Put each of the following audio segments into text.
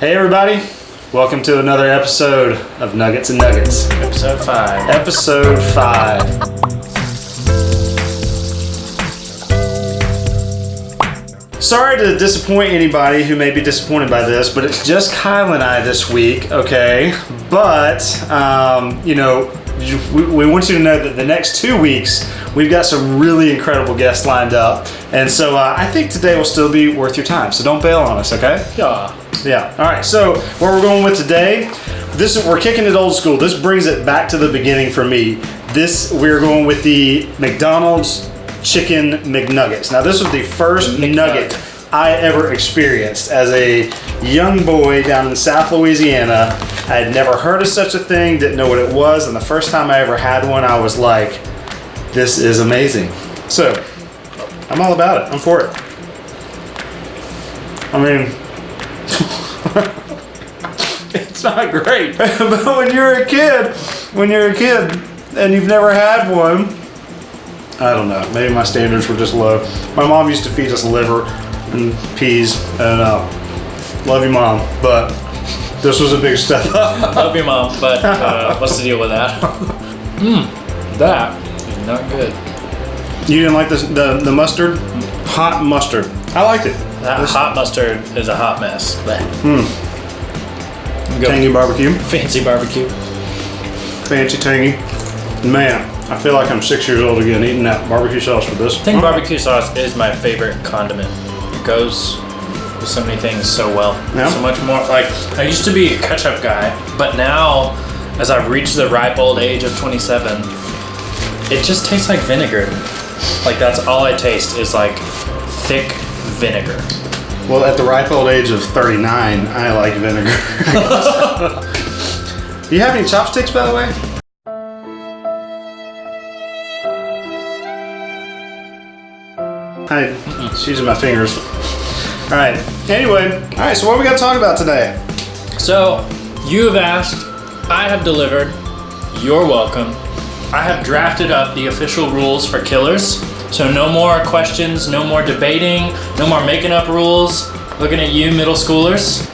Hey everybody, welcome to another episode of Nuggets and Nuggets. Episode 5. Episode 5. Sorry to disappoint anybody who may be disappointed by this, but it's just Kyle and I this week, okay? But, we want you to know that the next 2 weeks, we've got some really incredible guests lined up. And so I think today will still be worth your time. So don't bail on us, okay? Yeah. All right. So where we're going with today, we're kicking it old school. This brings it back to the beginning for me. We're going with the McDonald's Chicken McNuggets. Now this was the first nugget I ever experienced as a young boy down in South Louisiana. I had never heard of such a thing, didn't know what it was, and the first time I ever had one, I was like, this is amazing. So, I'm all about it. I'm for it. I mean, it's not great, but when you're a kid and you've never had one, I don't know, maybe my standards were just low. My mom used to feed us liver and peas, and love you, Mom, but this was a big step up. Love you, Mom, but what's the deal with that? That is not good. You didn't like the mustard? Hot mustard. I liked it. That hot mustard is a hot mess. Tangy barbecue. Fancy barbecue. Fancy tangy. Man, I feel like I'm 6 years old again eating that barbecue sauce for this. I think barbecue sauce is my favorite condiment. It goes with so many things so well. Yeah. So much more. Like, I used to be a ketchup guy, but now, as I've reached the ripe old age of 27, it just tastes like vinegar. Like, that's all I taste is like thick vinegar. Well, at the ripe old age of 39, I like vinegar. Do you have any chopsticks, by the way? Just using my fingers. All right. Anyway, all right. So what we got to talk about today? So you have asked, I have delivered. You're welcome. I have drafted up the official rules for Killers. So no more questions, no more debating, no more making up rules. Looking at you, middle schoolers.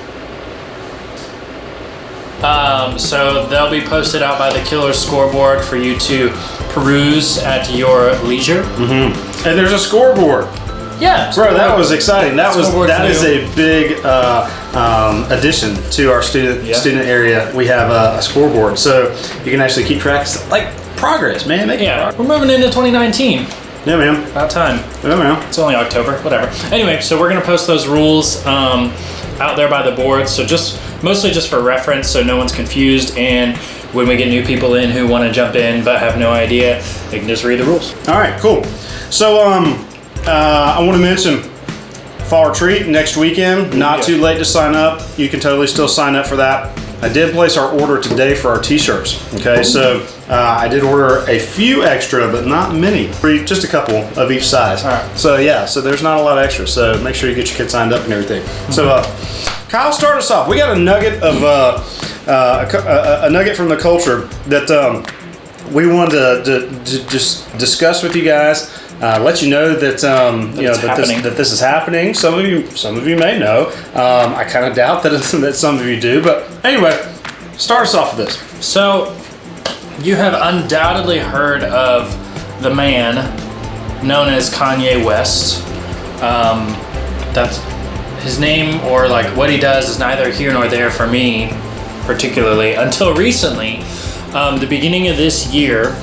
So they'll be posted out by the Killers scoreboard for you to peruse at your leisure. Mm-hmm. And there's a scoreboard. Yeah, bro, that was exciting. That is a big addition to our student area. We have a scoreboard, so you can actually keep track of like progress, man. We're moving into 2019. Yeah, man. About time. Yeah, man. It's only October, whatever. Anyway, so we're gonna post those rules out there by the board. So mostly just for reference, so no one's confused. And when we get new people in who want to jump in but have no idea, they can just read the rules. All right, cool. So I want to mention Fall Retreat next weekend. Not too late to sign up. You can totally still sign up for that. I did place our order today for our t-shirts. Okay, so I did order a few extra, but not many. Just a couple of each size. All right. So yeah, so there's not a lot of extra. So make sure you get your kids signed up and everything. Mm-hmm. So Kyle, start us off. We got a nugget of a nugget from the culture that we wanted to just discuss with you guys. Let you know that that this is happening. Some of you may know. I kind of doubt that some of you do. But anyway, start us off with this. So you have undoubtedly heard of the man known as Kanye West. That's his name, or like what he does is neither here nor there for me, particularly until recently. The beginning of this year,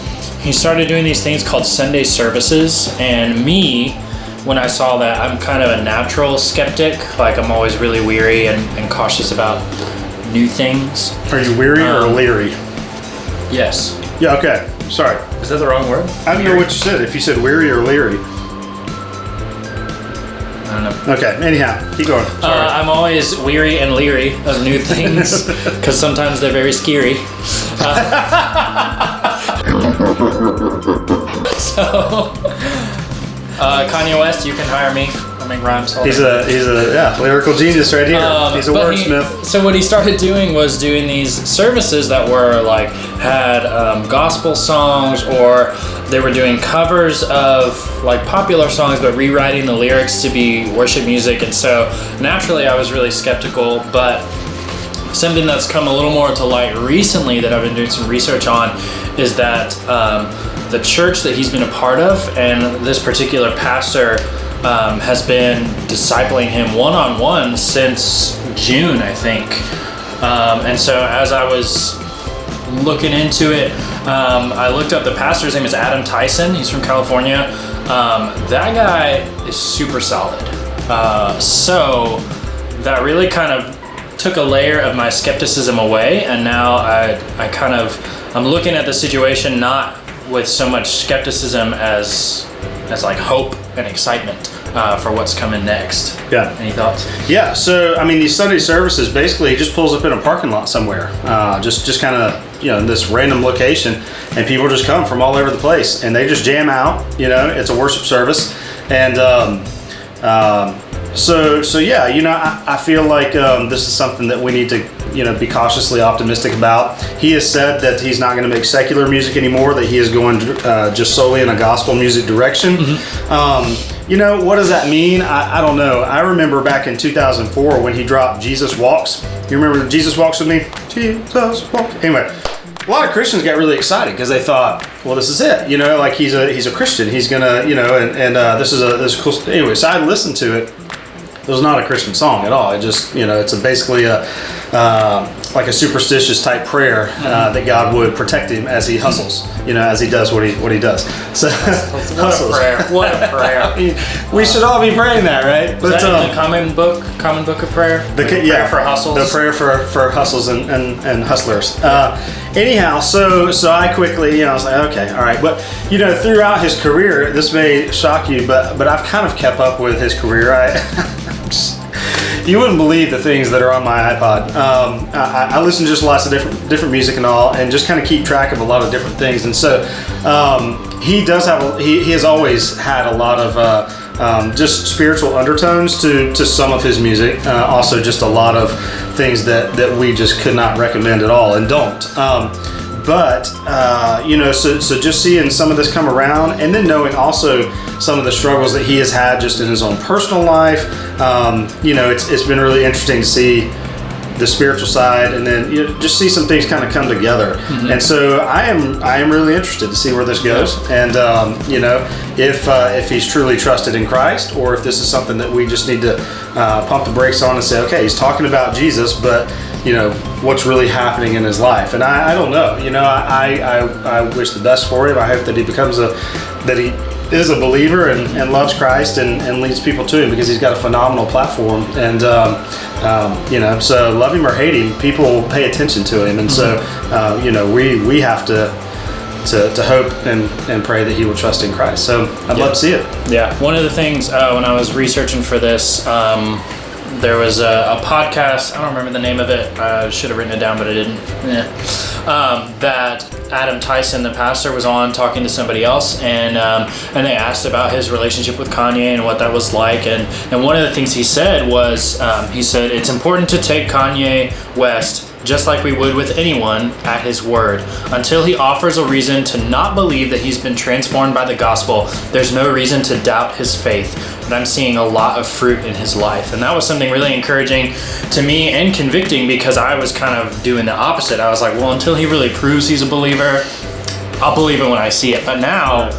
he started doing these things called Sunday services, and me, when I saw that, I'm kind of a natural skeptic. Like, I'm always really weary and cautious about new things. Are you weary or leery? Yes. Yeah, okay. Sorry. Is that the wrong word? I don't know what you said, if you said weary or leery. I don't know. Okay, anyhow, keep going. Sorry. I'm always weary and leery of new things, because sometimes they're very scary. So, Kanye West, you can hire me. I make rhymes. He's a lyrical genius right here. He's a wordsmith. So what he started doing was doing these services that were like had gospel songs, or they were doing covers of like popular songs but rewriting the lyrics to be worship music. And so naturally I was really skeptical, but something that's come a little more to light recently that I've been doing some research on is that the church that he's been a part of, and this particular pastor has been discipling him one-on-one since June, I think. And so as I was looking into it, I looked up the pastor. His name is Adam Tyson. He's from California. That guy is super solid. So that really kind of took a layer of my skepticism away, and now I'm looking at the situation not with so much skepticism as like hope and excitement for what's coming next. Yeah. Any thoughts? Yeah. So I mean, these Sunday services basically he just pulls up in a parking lot somewhere, just kind of in this random location, and people just come from all over the place, and they just jam out. It's a worship service, and so yeah, I feel like this is something that we need to be cautiously optimistic about. He has said that he's not going to make secular music anymore, that he is going just solely in a gospel music direction. What does that mean? I don't know. I remember back in 2004 when he dropped Jesus Walks. You remember Jesus Walks with me? Jesus Walks. Anyway, a lot of Christians got really excited because they thought, well, this is it. Like he's a Christian. He's gonna, and this is cool. Anyway, so I listened to it. It was not a Christian song at all. It just, it's basically like a superstitious type prayer that God would protect him as he hustles, as he does what he does. So What a prayer! What a prayer! I mean, we should all be praying that, right? But that in the common book of prayer? Prayer for hustles. The prayer for hustles and hustlers. Anyhow, so I quickly, I was like, okay, all right. But throughout his career, this may shock you, but I've kind of kept up with his career. You wouldn't believe the things that are on my iPod. I listen to just lots of different music and all, and just kind of keep track of a lot of different things. And so he does have he has always had a lot of just spiritual undertones to some of his music. Also, just a lot of things that we just could not recommend at all and don't. So just seeing some of this come around, and then knowing also some of the struggles that he has had just in his own personal life, it's been really interesting to see the spiritual side, and then just see some things kind of come together. Mm-hmm. And so I am really interested to see where this goes, and if he's truly trusted in Christ, or if this is something that we just need to pump the brakes on and say, okay, he's talking about Jesus, but what's really happening in his life. And I don't know. I wish the best for him. I hope that he becomes that he is a believer and loves Christ and leads people to him, because he's got a phenomenal platform. And so love him or hate him, people pay attention to him. And so we have to hope and pray that he will trust in Christ. So I'd love to see it. Yeah. One of the things when I was researching for this, there was a podcast, I don't remember the name of it, I should have written it down, but I didn't. That Adam Tyson, the pastor, was on talking to somebody else, and they asked about his relationship with Kanye and what that was like. And one of the things he said was, he said, it's important to take Kanye West just like we would with anyone at his word. Until he offers a reason to not believe that he's been transformed by the gospel, there's no reason to doubt his faith. But I'm seeing a lot of fruit in his life. And that was something really encouraging to me and convicting, because I was kind of doing the opposite. I was like, well, until he really proves he's a believer, I'll believe it when I see it. But now,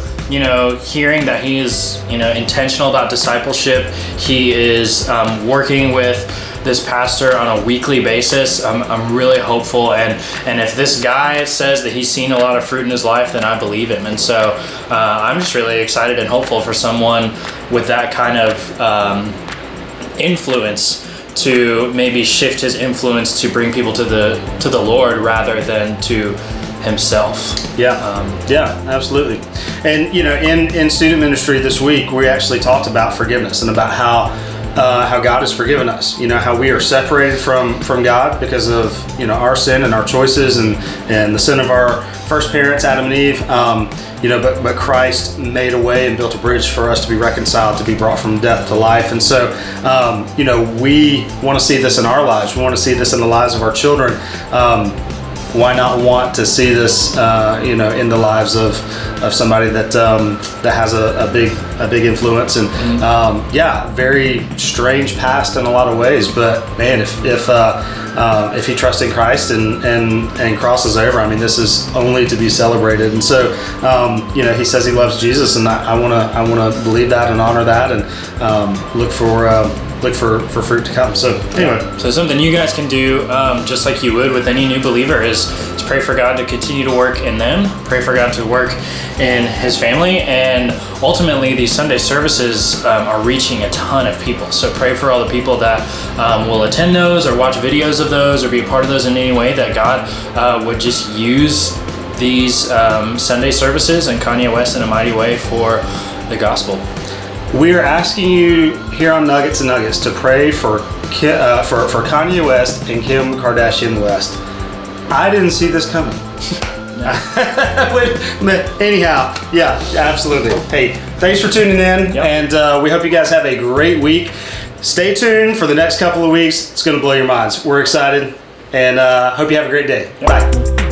hearing that he is, intentional about discipleship, he is working with this pastor on a weekly basis, I'm really hopeful, and if this guy says that he's seen a lot of fruit in his life, then I believe him. And so I'm just really excited and hopeful for someone with that kind of influence to maybe shift his influence to bring people to the Lord rather than to himself. Yeah, absolutely. And in student ministry this week, we actually talked about forgiveness and about how God has forgiven us. How we are separated from God because of our sin and our choices and the sin of our first parents, Adam and Eve. But Christ made a way and built a bridge for us to be reconciled, to be brought from death to life. And so we want to see this in our lives. We want to see this in the lives of our children. Why not want to see this in the lives of somebody that has a big a big influence, and yeah, very strange past in a lot of ways. But man, if he trusts in Christ and crosses over, I mean, this is only to be celebrated. And so, you know, he says he loves Jesus, and I want to believe that and honor that, and look for fruit to come. So anyway, so something you guys can do, just like you would with any new believer, is pray for God to continue to work in them, pray for God to work in his family, and ultimately these Sunday services are reaching a ton of people. So pray for all the people that will attend those or watch videos of those or be a part of those in any way, that God would just use these Sunday services and Kanye West in a mighty way for the gospel. We are asking you here on Nuggets and Nuggets to pray for Kanye West and Kim Kardashian West. I didn't see this coming. Anyhow, yeah, absolutely. Hey, thanks for tuning in, and we hope you guys have a great week. Stay tuned for the next couple of weeks. It's going to blow your minds. We're excited, and hope you have a great day. Bye.